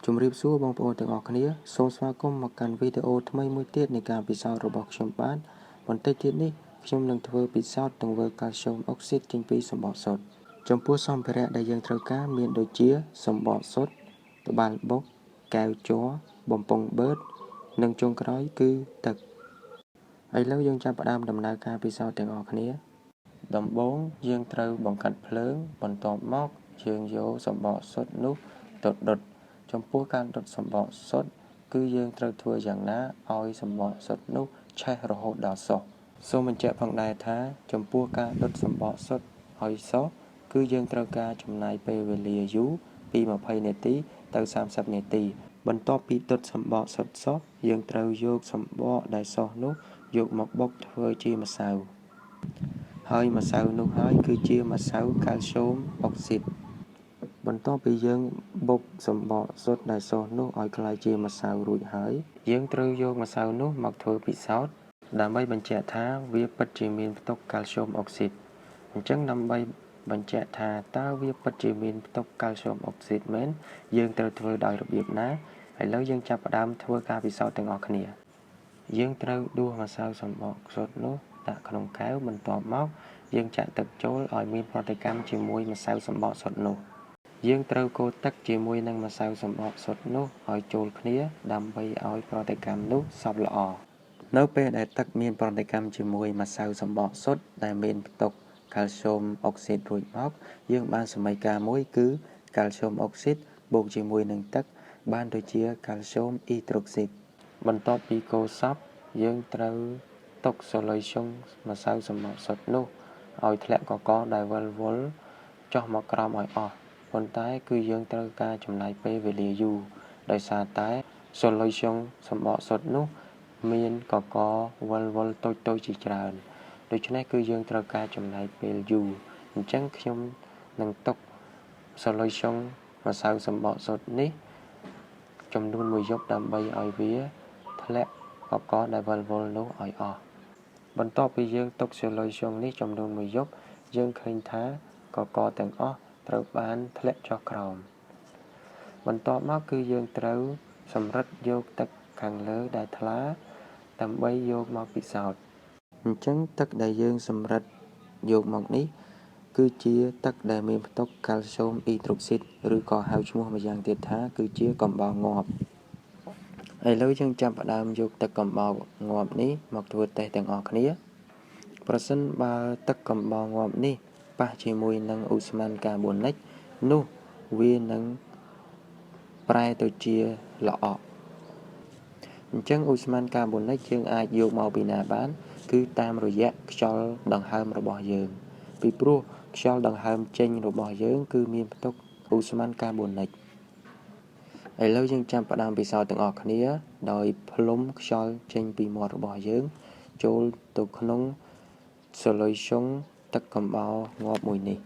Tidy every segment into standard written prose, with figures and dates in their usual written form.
ជំរាបសួរបងប្អូនទាំងអស់គ្នាសូមស្វាគមន៍មកកាន់វីដេអូថ្មីមួយទៀតនៃការពិសោធន៍របស់ខ្ញុំបាទបន្តិចទៀតនេះខ្ញុំនឹងធ្វើពិសោធន៍ទង្វើកាល់ស្យូមអុកស៊ីតចេញពីសំបកសុទ្ធចំពោះសម្ភារៈដែលយើងត្រូវការមានដូចជាសំបកសុទ្ធត្បាល់បុកកែវជ័របំពង់បឺតនិងចុងក្រោយគឺទឹកឥឡូវយើងចាប់ផ្ដើមដំណើរការពិសោធន៍ទាំងអស់គ្នាដំបូងយើងត្រូវបង្កាត់ភ្លើងបន្ទាប់មកយើងយកសំបកសុទ្ធនោះទៅដុតចំពោះការដុតសំបកសុទ្ធគឺយើងត្រូវធ្វើយ៉ាងណាឲ្យសំបកសុទ្ធនោះឆេះរហូតដល់សោះសូមបញ្ជាក់ផងដែរថាចំពោះការដុតសំបកសុទ្ធឲ្យសោះគឺយើងត្រូវការចំណាយពេលវេលាយូរពី20នាទីទៅ30នាទីបន្ទាប់ពីដុតសំបកសុទ្ធសោះយើងត្រូវយកសំបកដែលសោះនោះយកមកបុកធ្វើជាម្សៅហើយម្សៅនោះហើយគឺជាម្សៅកាល់ស្យូមអុកស៊ីតបន្ទាប់ពីយើងបុកសំបកសុទ្ធដែលសោះនោះឲ្យក្លាយជាម្សៅរួចហើយយើងត្រូវយកម្សៅនោះមកធ្វើពិសោធន៍ដើម្បីបញ្ជាក់ថាវាពិតជាមានផ្ទុកកាល់ស្យូមអុកស៊ីតអញ្ចឹងដើម្បីបញ្ជាក់ថាតើវាពិតជាមានផ្ទុកកាល់ស្យូមអុកស៊ីតមែនយើងត្រូវធ្វើដោយរបៀបណាឥឡូវយើងចាប់ផ្ដើមធ្វើការពិសោធន៍ទាំងអស់គ្នាយើងត្រូវដួសម្សៅសំបកសុទ្ធនោះដាក់ក្នុងកែវបន្ទាប់មកយើងចាក់ទឹកចូលឲ្យមានប្រតិកម្មជាមួយម្សៅសំបកសុទ្ធនោះយើងត្រូវកូរទឹកជាមួយនឹងម្សៅសំបកសុទ្ធនោះឲ្យចូលគ្នាដើម្បីឲ្យប្រតិកម្មនោះសព្វល្អនៅពេលដែលទឹកមានប្រតិកម្មជាមួយម្សៅសំបកសុទ្ធដែលមានផ្ទុកកាល់ស្យូមអុកស៊ីតរួចមកយើងបានសមីការមួយគឺកាល់ស្យូមអុកស៊ីតបូកជាមួយនឹងទឹកបានដូចជាកាល់ស្យូមអ៊ីដ្រូស៊ីតបន្ទាប់ពីកូរសព្វយើងត្រូវទុក solution ម្សៅសំបកសុទ្ធនោះឲ្យធ្លាក់កកដែលវិលវល់ចុះមកក្រោមឲ្យអស់ប៉ុន្តែគឺយើងត្រូវការចំណាយពេលវេលាយូរដោយសារតែ solution សំបកសុទ្ធនោះមានកកវិលវល់តូចៗជាច្រើនដូច្នេះគឺយើងត្រូវការចំណាយពេលយូរអញ្ចឹងខ្ញុំនឹងទុក solution ម្សៅសំបកសុទ្ធនេះចំនួន1យប់ដើម្បីឲ្យវាធ្លាក់កកដែលវិលវល់នោះឲ្យអស់បន្ទាប់ពីយើងទុក solution នេះចំនួន1យប់យើងឃើញថាកកទាំងអស់ត្រូវបានធ្លាក់ចុះក្រោមបន្ទាប់មកគឺយើងត្រូវសម្រិតយកទឹកខាងលើដែលថ្លាដើម្បីយកមកពិសោធន៍អញ្ចឹងទឹកដែលយើងសម្រិតយកមកនេះគឺជាទឹកដែលមានផ្ទុកកាល់ស្យូមអ៊ីដ្រូស៊ីតឬក៏ហៅឈ្មោះម្យ៉ាងទៀតថាគឺជាកំបោរងាប់ឥឡូវយើងចាប់ផ្ដើមយកទឹកកំបោរងាប់នេះមកធ្វើតេស្តទាំងអស់គ្នាប្រសិនបើទឹកកំបោរងាប់នេះប៉ះជាមួយនឹងឧស្ម័នកាបូនិកនោះវានឹងប្រែទៅជាល្អក់អញ្ចឹងឧស្ម័នកាបូនិកយើងអាចយកមកពីណាបានគឺតាមរយៈខ្យល់ដង្ហើមរបស់យើងពីព្រោះខ្យល់ដង្ហើមចេញរបស់យើងគឺមានផ្ទុកឧស្ម័នកាបូនិកឥឡូវយើងចាប់ផ្ដើមពិសោធន៍ទាំងអស់គ្នាដោយផ្លុំខ្យល់ចេញពីមាត់របស់យើងចូលទៅក្នុង solution ទឹកកំបោរងាប់មួយនេះ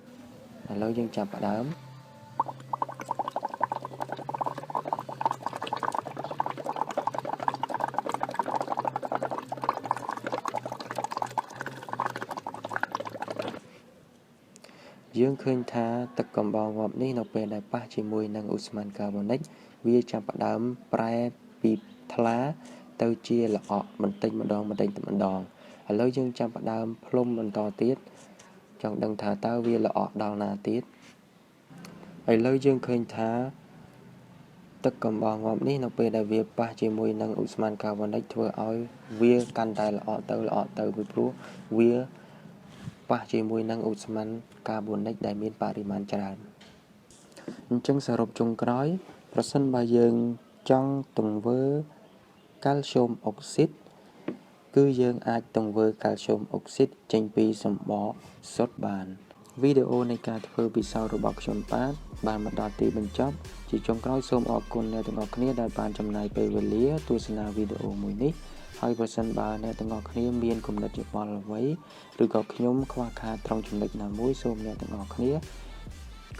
ឥឡូវយើងចាប់ផ្ដើមយើងឃើញថាទឹកកំបោរងាប់នេះនៅពេលដែលប៉ះជាមួយនឹងឧស្ម័នកាបូនិកវាចាប់ផ្ដើមប្រែពីថ្លាទៅជាល្អក់បន្តិចម្ដងឥឡូវយើងចាប់ផ្ដើមផ្លុំបន្តទៀតចង់ដឹងថាតើវាល្អក់ដល់ណាទៀតឥឡូវយើងឃើញថាទឹកកំបោរងាប់នេះនៅពេលដែលវាប៉ះជាមួយនឹងឧស្ម័នកាបូនិកធ្វើឲ្យវាកាន់តែល្អក់ទៅពីព្រោះវាប៉ះជាមួយនឹងឧស្ម័នកាបូនិកដែលមានបរិមាណច្រើនអញ្ចឹងសរុបចុងក្រោយប្រសិនបើយើងចង់ទង្វើកាល់ស្យូមអុកស៊ីតគឺយើងអាចទង្វើកាល់ស្យូមអុកស៊ីតចេញពីសំបកសុទ្ធបានវីដេអូនៃការធ្វើពិសោធន៍របស់ខ្ញុំបានមកដល់ទីបញ្ចប់ជាចុងក្រោយសូមអរគុណអ្នកទាំងអស់គ្នាដែលបានចំណាយពេលវេលាទស្សនាវីដេអូមួយនេះហើយប្រសិនបើអ្នកទាំងអស់គ្នាមានគំនិតយោបល់អ្វីឬក៏ខ្ញុំខ្វះខាតត្រង់ចំណុចណាមួយសូមអ្នកទាំងអស់គ្នា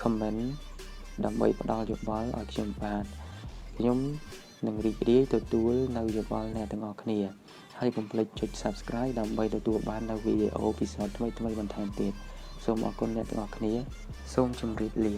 comment ដើម្បីផ្ដល់យោបល់ឲ្យខ្ញុំបានខ្ញុំនឹងរីករាយទទួលនៅយោបល់អ្នកទាំងអស់គ្នាហើយកុំភ្លេចចុច Subscribe ដើម្បីទទួលបាននូវវីដេអូពិសោធន៍ថ្មីៗបន្ថែមទៀតសូមអរគុណអ្នកទាំងអស់គ្នាសូមជម្រាបលា